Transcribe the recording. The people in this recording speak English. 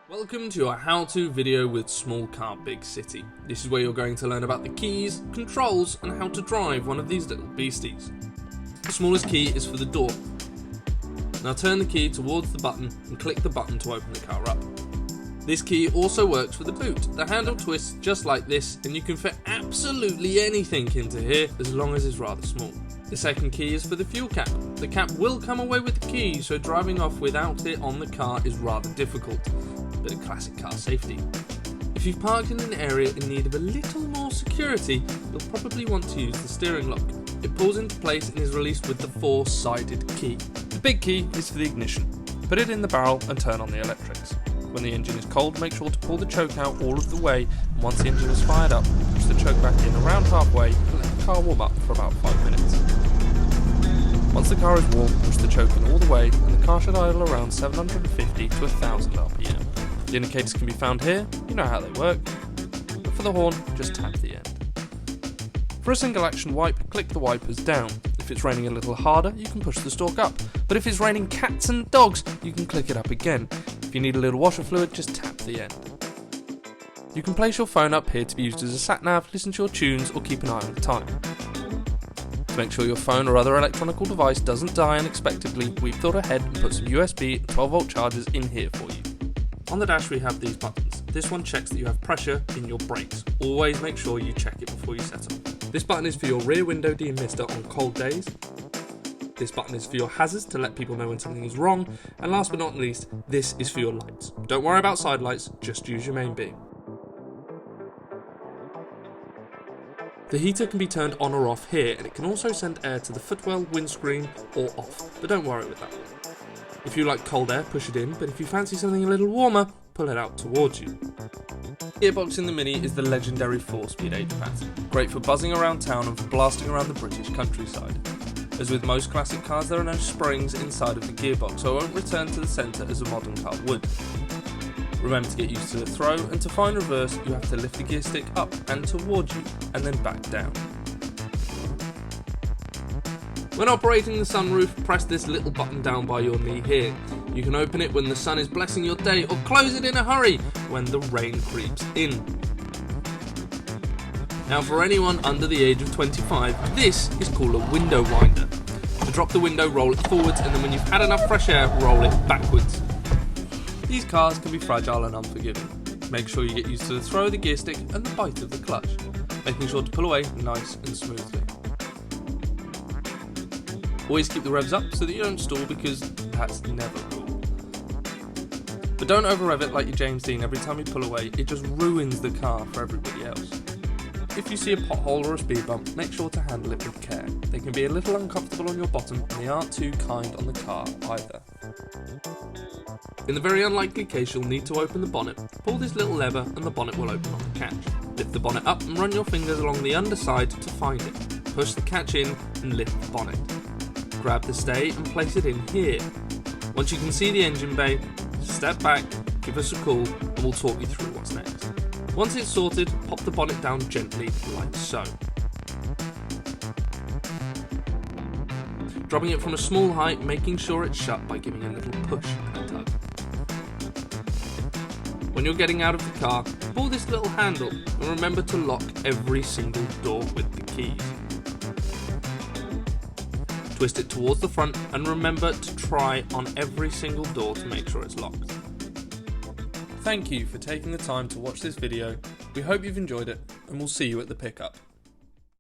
Welcome to your how-to video with Small Car Big City. This is where you're going to learn about the keys, controls and how to drive one of these little beasties. The smallest key is for the door. Now turn the key towards the button and click the button to open the car up. This key also works for the boot. The handle twists just like this and you can fit absolutely anything into here as long as it's rather small. The second key is for the fuel cap. The cap will come away with the key, so driving off without it on the car is rather difficult. Bit of classic car safety. If you've parked in an area in need of a little more security, you'll probably want to use the steering lock. It pulls into place and is released with the four-sided key. The big key is for the ignition. Put it in the barrel and turn on the electrics. When the engine is cold, make sure to pull the choke out all of the way, and once the engine is fired up, push the choke back in around halfway and let the car warm up for about 5 minutes. Once the car is warm, push the choke in all the way and the car should idle around 750 to 1000 RPM. The indicators can be found here, you know how they work, but for the horn, just tap the end. For a single action wipe, click the wipers down. If it's raining a little harder, you can push the stalk up, but if it's raining cats and dogs, you can click it up again. If you need a little washer fluid, just tap the end. You can place your phone up here to be used as a sat-nav, listen to your tunes or keep an eye on the time. To make sure your phone or other electronic device doesn't die unexpectedly, we've thought ahead and put some USB and 12-volt chargers in here for you. On the dash we have these buttons. This one checks that you have pressure in your brakes. Always make sure you check it before you set them. This button is for your rear window demister on cold days. This button is for your hazards to let people know when something is wrong. And last but not least, this is for your lights. Don't worry about side lights, just use your main beam. The heater can be turned on or off here, and it can also send air to the footwell, windscreen or off, but don't worry with that one. If you like cold air, push it in, but if you fancy something a little warmer, pull it out towards you. The gearbox in the Mini is the legendary 4-speed 8-pattern, great for buzzing around town and for blasting around the British countryside. As with most classic cars, there are no springs inside of the gearbox, so it won't return to the centre as a modern car would. Remember to get used to the throw, and to find reverse you have to lift the gear stick up and towards you, and then back down. When operating the sunroof, press this little button down by your knee here. You can open it when the sun is blessing your day, or close it in a hurry when the rain creeps in. Now for anyone under the age of 25, this is called a window winder. To drop the window, roll it forwards, and then when you've had enough fresh air, roll it backwards. These cars can be fragile and unforgiving. Make sure you get used to the throw of the gear stick and the bite of the clutch, making sure to pull away nice and smoothly. Always keep the revs up so that you don't stall, because that's never cool. But don't over rev it like your James Dean every time you pull away, it just ruins the car for everybody else. If you see a pothole or a speed bump, make sure to handle it with care. They can be a little uncomfortable on your bottom and they aren't too kind on the car either. In the very unlikely case you'll need to open the bonnet, pull this little lever and the bonnet will open on the catch. Lift the bonnet up and run your fingers along the underside to find it. Push the catch in and lift the bonnet. Grab the stay and place it in here. Once you can see the engine bay, step back, give us a call and we'll talk you through what's next. Once it's sorted, pop the bonnet down gently like so. Dropping it from a small height, making sure it's shut by giving a little push and a tug. When you're getting out of the car, pull this little handle and remember to lock every single door with the keys. Twist it towards the front and remember to try on every single door to make sure it's locked. Thank you for taking the time to watch this video. We hope you've enjoyed it and we'll see you at the pickup.